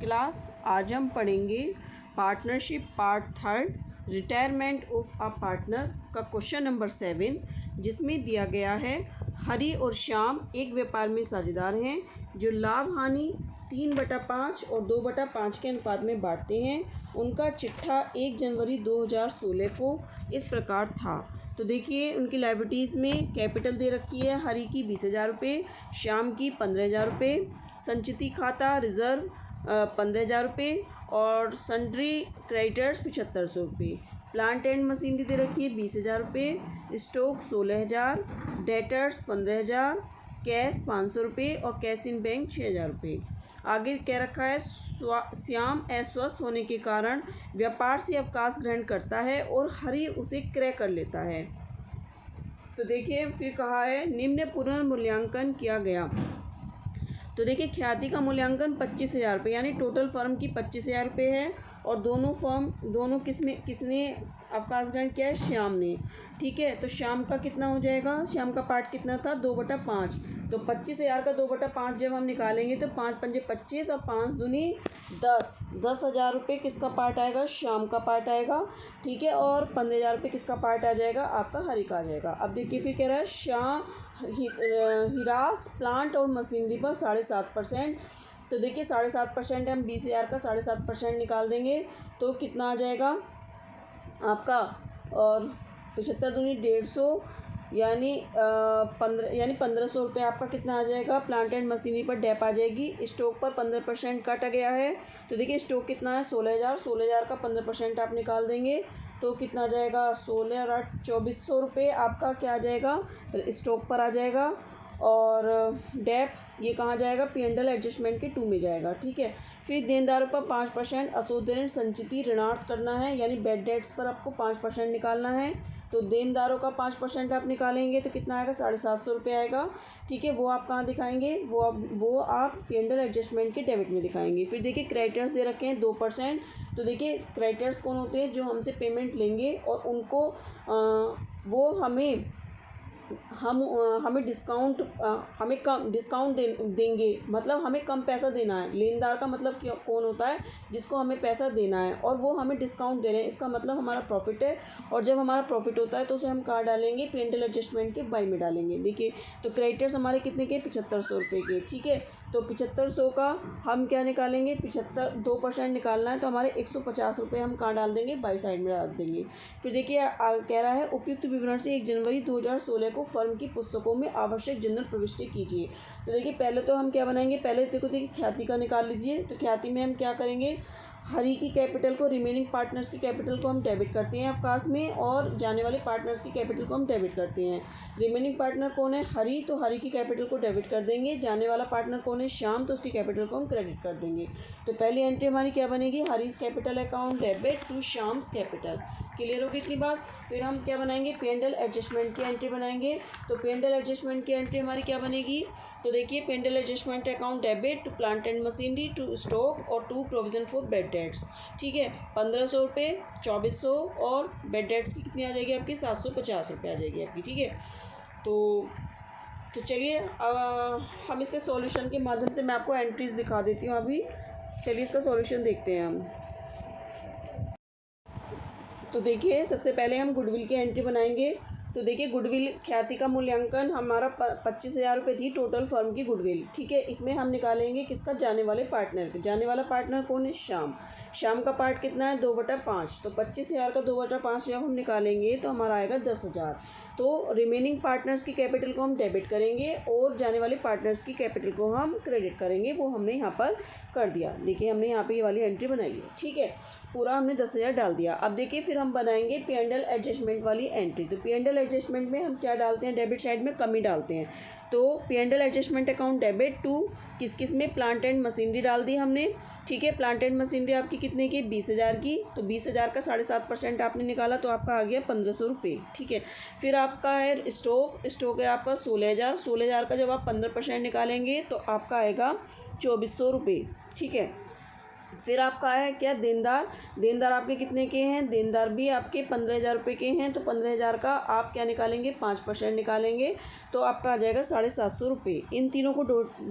Class. आज हम पढ़ेंगे partnership part third, retirement of a partner का क्वेश्चन नंबर 7, जिसमें दिया गया है हरी और श्याम एक व्यापार में साझेदार हैं जो लाभ हानि 3/5 और 2/5 के अनुपात में बांटते हैं। उनका चिट्ठा 1 जनवरी 2016 को इस प्रकार था। तो देखिए उनकी लायबिलिटीज़ में कैपिटल दे रखी है, हरी की 20,000 रुपये, श्याम की 15,000 रुपये, संचिति खाता रिजर्व 15,000 रुपये और सन्ड्री क्रेडिटर्स 7500 रुपये। प्लांट एंड मशीनरी दे रखी है 20,000 रुपये, स्टॉक 16,000, डेटर्स 15,000, कैश 500 रुपये और कैश इन बैंक 6,000 रुपये। आगे कह रखा है श्याम अस्वस्थ होने के कारण व्यापार से अवकाश ग्रहण करता है और हरी उसे क्रय कर लेता है। तो देखिए फिर कहा है निम्न पुनर्मूल्यांकन किया गया। तो देखिए ख्याति का मूल्यांकन 25,000 रुपये, यानी टोटल फर्म की 25,000 रुपये है और दोनों किसने अवकाश ग्रहण किया है? श्याम ने। ठीक है, तो श्याम का कितना हो जाएगा? श्याम का पार्ट कितना था? 2/5। तो 25,000 का 2/5 जब हम निकालेंगे तो 5 पंजे 25 और 5 दूनी 10,000 रुपये किसका पार्ट आएगा? श्याम का पार्ट आएगा। ठीक है, और 15,000 रुपये किसका पार्ट आ जाएगा? आपका हरी का आ जाएगा। अब देखिए फिर कह रहा है हिरास प्लांट और मशीनरी पर 7.5%। तो देखिए 7.5% हम 20,000 का 7.5% निकाल देंगे तो कितना आ जाएगा आपका? और 75 दूनी 150, यानी 1500 रुपये आपका कितना आ जाएगा? प्लांट एंड मशीनरी पर डेप आ जाएगी। स्टॉक पर 15% काटा गया है। तो देखिए स्टॉक कितना है? 16,000 का 15% आप निकाल देंगे तो कितना आ जाएगा? 16 और 8 2400 रुपये आपका क्या आ जाएगा? स्टॉक पर आ जाएगा। और डेप ये कहाँ जाएगा? P&L एडजस्टमेंट के 2 में जाएगा। ठीक है, फिर देनदारों पर 5% अशुद्ध ऋण संचिति ऋणार्थ करना है, यानी बैड डेट्स पर आपको 5% निकालना है। तो देनदारों का 5% आप निकालेंगे तो कितना आएगा? 750 रुपये आएगा। ठीक है, वो आप कहाँ दिखाएंगे? वो आप P&L एडजस्टमेंट के डेबिट में दिखाएंगे। फिर देखिए क्रेडिटर्स दे रखे हैं 2%। तो देखिए क्रेडिटर्स कौन होते हैं? जो हमसे पेमेंट लेंगे और उनको वो हमें डिस्काउंट कम डिस्काउंट देंगे, मतलब हमें कम पैसा देना है। लेनदार का मतलब कौन होता है? जिसको हमें पैसा देना है और वो हमें डिस्काउंट दे रहे हैं, इसका मतलब हमारा प्रॉफिट है। और जब हमारा प्रॉफिट होता है तो उसे हम कहाँ डालेंगे? P&L एडजस्टमेंट के बाई में डालेंगे। देखिए तो क्रेडिटर्स हमारे कितने के? 7500 रुपये के। ठीक है, तो 7500 का हम क्या निकालेंगे? 2% निकालना है तो हमारे 150 रुपये हम कहाँ डाल देंगे? बाई साइड में डाल देंगे। फिर देखिए कह रहा है उपयुक्त विवरण से 1 जनवरी 2016 को फर्म की पुस्तकों में आवश्यक जनरल प्रविष्टि कीजिए। तो देखिए पहले तो हम क्या बनाएंगे? पहले देखिए ख्याति का निकाल लीजिए। तो ख्याति में हम क्या करेंगे? हरी की कैपिटल को, रिमेनिंग पार्टनर्स की कैपिटल को हम डेबिट करते हैं अवकाश में, और जाने वाले पार्टनर्स की कैपिटल को हम डेबिट करते हैं। रिमेनिंग पार्टनर कौन है? हरी, तो हरी की कैपिटल को डेबिट कर देंगे। जाने वाला पार्टनर कौन है? श्याम, तो उसकी कैपिटल को हम क्रेडिट कर देंगे। तो पहली एंट्री हमारी क्या बनेगी? Hari's capital account debit to Shyam's capital. Clear होगी इतनी बात? फिर हम क्या बनाएंगे? P&L एडजस्टमेंट की एंट्री बनाएंगे। तो P&L एडजस्टमेंट की एंट्री हमारी क्या बनेगी? तो देखिए P&L adjustment account debit to plant and machinery, to stock और to provision for bad debts. ठीक है, 1500 रुपये, 2400 और बेड डेट्स की कितनी आ जाएगी आपकी? 750 रुपये आ जाएगी आपकी। ठीक है, तो चलिए हम इसके सॉल्यूशन के माध्यम से मैं आपको एंट्रीज दिखा देती हूँ अभी। चलिए इसका सॉल्यूशन देखते हैं हम। तो देखिए सबसे पहले हम गुडविल की एंट्री बनाएंगे। तो देखिए गुडविल ख्याति का मूल्यांकन हमारा 25,000 रुपये थी टोटल फर्म की गुडविल। ठीक है, इसमें हम निकालेंगे किसका? जाने वाले पार्टनर। जाने वाला पार्टनर कौन है? श्याम। श्याम का पार्ट कितना है? 2/5। तो 25,000 का 2/5 जब हम निकालेंगे तो हमारा आएगा 10,000। तो रिमेनिंग पार्टनर्स की कैपिटल को हम डेबिट करेंगे और जाने वाले पार्टनर्स की कैपिटल को हम क्रेडिट करेंगे। वो हमने यहाँ पर कर दिया। देखिए हमने यहाँ पे ये वाली एंट्री बनाई है। ठीक है, पूरा हमने 10,000 डाल दिया। अब देखिए फिर हम बनाएंगे P&L एडजस्टमेंट वाली एंट्री। तो P&L एडजस्टमेंट में हम क्या डालते हैं? डेबिट साइड में कमी डालते हैं। तो P&L adjustment account debit to किस में? प्लांट एंड मशीनरी डाल दी हमने। ठीक है, प्लांट एंड मशीनरी आपकी कितने की? 20,000 की। तो 20,000 का 7.5% आपने निकाला तो आपका आ गया 1500 रुपये। ठीक है, फिर आपका है स्टॉक है आपका 16,000 का जब आप 15% निकालेंगे तो आपका आएगा 2400 रुपये। ठीक है, फिर आपका है क्या, देनदार। देनदार आपके कितने के हैं, देनदार भी आपके 15,000 रुपये के हैं। तो 15,000 का आप क्या निकालेंगे, 5% निकालेंगे, तो आपका आ जाएगा 750 रुपये। इन तीनों को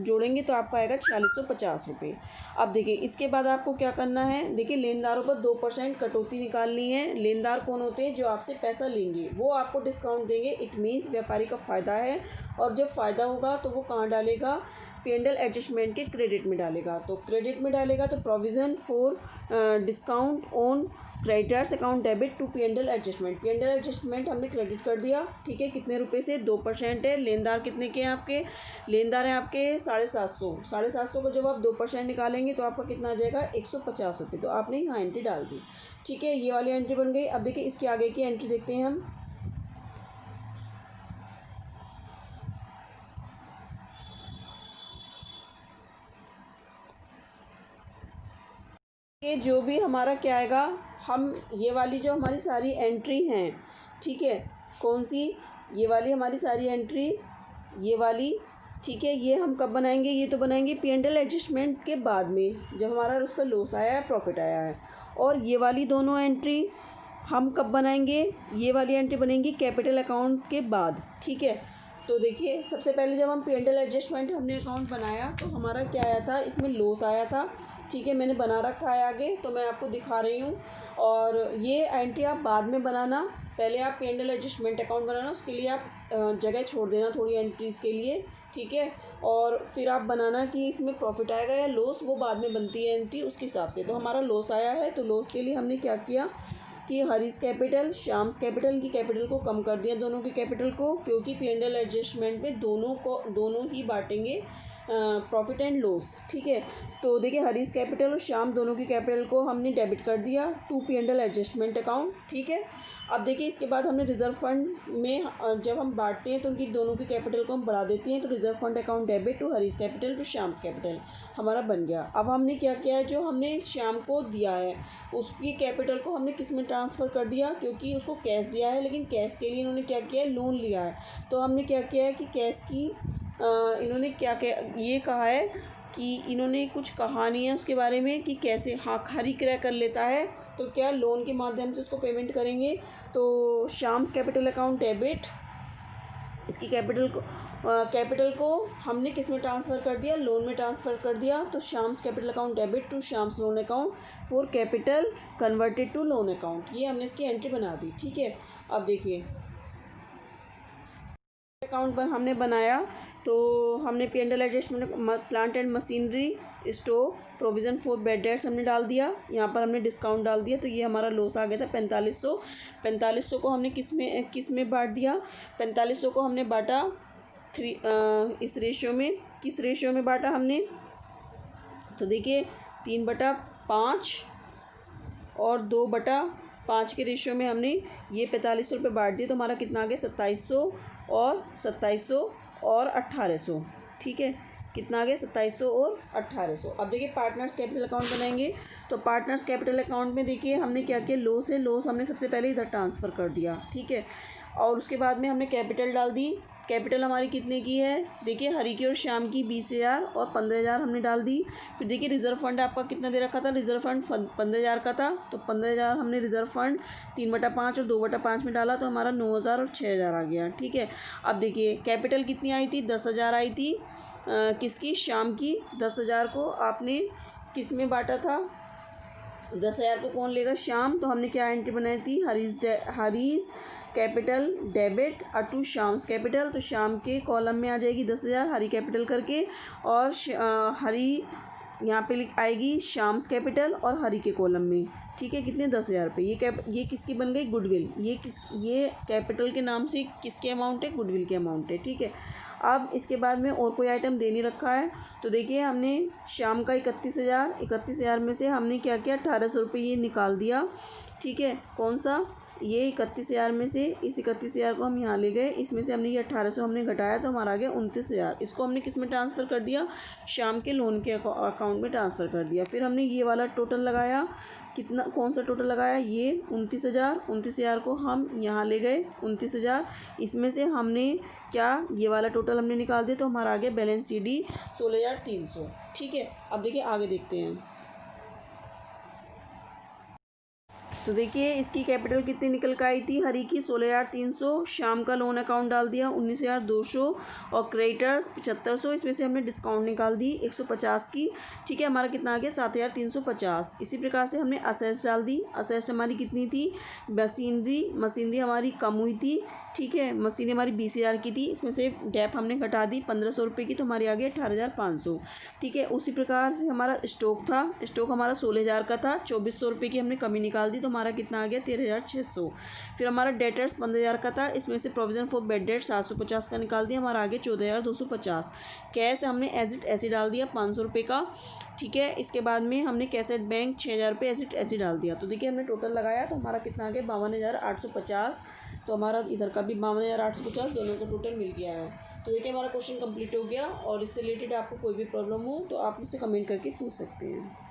जोड़ेंगे तो आपका आएगा 4650 रुपये। अब देखिए इसके बाद आपको क्या करना है, देखिए लेनदारों पर 2% कटौती निकालनी है। लेनदार कौन होते हैं, जो आपसे पैसा लेंगे वो आपको डिस्काउंट देंगे। इट मीन्स व्यापारी का फ़ायदा है, और जब फ़ायदा होगा तो वो कहाँ डालेगा, P&L एडजस्टमेंट के क्रेडिट में डालेगा। तो क्रेडिट में डालेगा तो provision for discount on creditors account debit to P&L adjustment. P&L adjustment हमने क्रेडिट कर दिया, ठीक है। कितने रुपए से, 2% है। लेनदार कितने के हैं आपके, लेनदार हैं आपके 750। 750 को जब आप 2% निकालेंगे तो आपका कितना आ जाएगा, 150 रुपये। तो आपने यहाँ एंट्री डाल दी, ठीक है। ये वाली एंट्री बन गई। अब देखिए इसके आगे की एंट्री देखते हैं हम। कि जो भी हमारा क्या आएगा, हम ये वाली जो हमारी सारी एंट्री हैं, ठीक है, कौन सी, ये वाली हमारी सारी एंट्री, ये वाली, ठीक है, ये हम कब बनाएंगे, ये तो बनाएंगे P&L एडजस्टमेंट के बाद में, जब हमारा उस पर लॉस आया है, प्रॉफिट आया है। और ये वाली दोनों एंट्री हम कब बनाएंगे, ये वाली एंट्री बनेंगी कैपिटल अकाउंट के बाद, ठीक है। तो देखिए सबसे पहले जब हम P&L एडजस्टमेंट हमने अकाउंट बनाया तो हमारा क्या आया था, इसमें लॉस आया था, ठीक है। मैंने बना रखा है आगे, तो मैं आपको दिखा रही हूँ। और ये एंट्री आप बाद में बनाना, पहले आप P&L एडजस्टमेंट अकाउंट बनाना, उसके लिए आप जगह छोड़ देना थोड़ी एंट्रीज़ के लिए, ठीक है। और फिर आप बनाना कि इसमें प्रॉफिट आएगा या लॉस, वो बाद में बनती है एंट्री उसके हिसाब से। तो हमारा लॉस आया है, तो लॉस के लिए हमने क्या किया कि हरीश कैपिटल, श्याम्स कैपिटल की कैपिटल को कम कर दिया, दोनों की कैपिटल को, क्योंकि P&L एडजस्टमेंट में दोनों ही बांटेंगे प्रॉफिट एंड लॉस, ठीक है। तो देखिए हरीश कैपिटल और श्याम दोनों की कैपिटल को हमने डेबिट कर दिया टू P&L एडजस्टमेंट अकाउंट, ठीक है। अब देखिए इसके बाद हमने रिजर्व फंड में जब हम बांटते हैं तो उनकी दोनों की कैपिटल को हम बढ़ा देते हैं। तो reserve fund account debit to Harish capital to Shyam's capital हमारा बन गया। अब हमने क्या किया है, जो हमने श्याम को दिया है उसकी कैपिटल को हमने किस में ट्रांसफ़र कर दिया, क्योंकि उसको कैश दिया है, लेकिन कैश के लिए इन्होंने क्या किया है, लोन लिया है। तो हमने क्या किया है कि कैश की इन्होंने क्या ये कहा है कि इन्होंने कुछ कहानी है उसके बारे में कि कैसे हाँ खरी क्रय कर लेता है, तो क्या लोन के माध्यम से उसको पेमेंट करेंगे। तो श्याम्स कैपिटल अकाउंट डेबिट, इसकी कैपिटल को हमने किस में ट्रांसफ़र कर दिया, लोन में ट्रांसफ़र कर दिया। तो Shyam's capital account debit to Shyam's loan account for capital converted to loan account, ये हमने इसकी एंट्री बना दी, ठीक है। अब देखिए अकाउंट पर हमने बनाया तो हमने P&L adjustment plant and machinery store provision for bad debts हमने डाल दिया, यहाँ पर हमने डिस्काउंट डाल दिया। तो ये हमारा लॉस आ गया था 4500। 4500 को हमने किस में बांट दिया, 4500 को हमने बांटा इस रेशियो में, किस रेशियो में बांटा हमने, तो देखिए 3/5 और 2/5 के रेशियो में हमने ये 4500 रुपये बांट दिए। तो हमारा कितना आ गया, 2700 और 2700 और 1800, ठीक है। कितना आ गया, 2700 और 1800। अब देखिए पार्टनर्स कैपिटल अकाउंट बनाएंगे। तो पार्टनर्स कैपिटल अकाउंट में देखिए हमने क्या किया, लॉस है, लॉस हमने सबसे पहले इधर ट्रांसफ़र कर दिया, ठीक है। और उसके बाद में हमने कैपिटल डाल दी। कैपिटल हमारी कितने की है, देखिए हरी की और श्याम की 20,000 और 15,000 हमने डाल दी। फिर देखिए रिज़र्व फंड आपका कितना दे रखा था, रिज़र्व फंड 15,000 का था। तो 15,000 हमने रिज़र्व फंड 3/5 और 2/5 में डाला, तो हमारा 9,000 और 6,000 आ गया, ठीक है। अब देखिए कैपिटल कितनी आई थी, 10,000 आई थी, किसकी, श्याम की। 10,000 को आपने किस में बांटा था, 10,000 को कौन लेगा, श्याम। तो हमने क्या एंट्री बनाई थी, Harish capital debit to Shyam's capital. तो श्याम के कॉलम में आ जाएगी 10,000 हरी कैपिटल करके, और हरी यहाँ पे आएगी श्याम्स कैपिटल और हरी के कॉलम में, ठीक है। कितने, 10,000 रुपये। ये किसकी बन गई, गुडविल। ये कैपिटल के नाम से किसके अमाउंट है, गुडविल के अमाउंट है, ठीक है। अब इसके बाद में और कोई आइटम दे नहीं रखा है। तो देखिए हमने शाम का 31,000 में से हमने क्या किया, 1,800 रुपये ये निकाल दिया, ठीक है। कौन सा, ये 31,000 में से इस 31,000 को हम यहाँ ले गए, इसमें से हमने ये 1,800 हमने घटाया, तो हमारा आ गया 29,000। इसको हमने किस में ट्रांसफ़र कर दिया, शाम के लोन के अकाउंट में ट्रांसफ़र कर दिया। फिर हमने ये वाला टोटल लगाया, कितना, कौन सा टोटल लगाया, ये 29,000 को हम यहाँ ले गए 29,000, इसमें से हमने क्या, ये वाला टोटल हमने निकाल दिया, तो हमारा आ गया बैलेंस CD 16,300, ठीक है। अब देखिए आगे देखते हैं। तो देखिए इसकी कैपिटल कितनी निकल कर आई थी, हरी की 16,300, श्याम का लोन अकाउंट डाल दिया 19,200 और क्रेडिटर्स 7,500, इसमें से हमने डिस्काउंट निकाल दी 150 की। ठीक है, हमारा कितना आ गया 7,350। इसी प्रकार से हमने असेस्ट डाल दी, असेस्ट हमारी कितनी थी, मशीनरी हमारी कम हुई थी। ठीक है, मशीन हमारी 20,000 की थी, इसमें से डेप हमने घटा दी 1,500 रुपये की, तो हमारी आ गई 18,500। ठीक है, उसी प्रकार से हमारा स्टॉक था, स्टॉक हमारा 16,000 का था, 2,400 रुपये की हमने कमी निकाल दी, तो हमारा कितना आ गया 13,600। फिर हमारा डेटर्स 15,000 का था, इसमें से प्रोविजन फॉर बेड डेट 750 का निकाल दिया, हमारा आ गया 14,250। कैश हमने एज इट ऐसे डाल दिया 500 रुपये का। ठीक है, इसके बाद में हमने कैसेट बैंक 6,000 रुपये एज इट ऐसे डाल दिया। तो देखिए हमने टोटल लगाया तो हमारा कितना आ गया 52,850। तो हमारा इधर का भी 52,850, दोनों का टोटल मिल गया है। तो देखिए हमारा क्वेश्चन कंप्लीट हो गया। और इससे रिलेटेड आपको कोई भी प्रॉब्लम हो तो आप मुझसे कमेंट करके पूछ सकते हैं।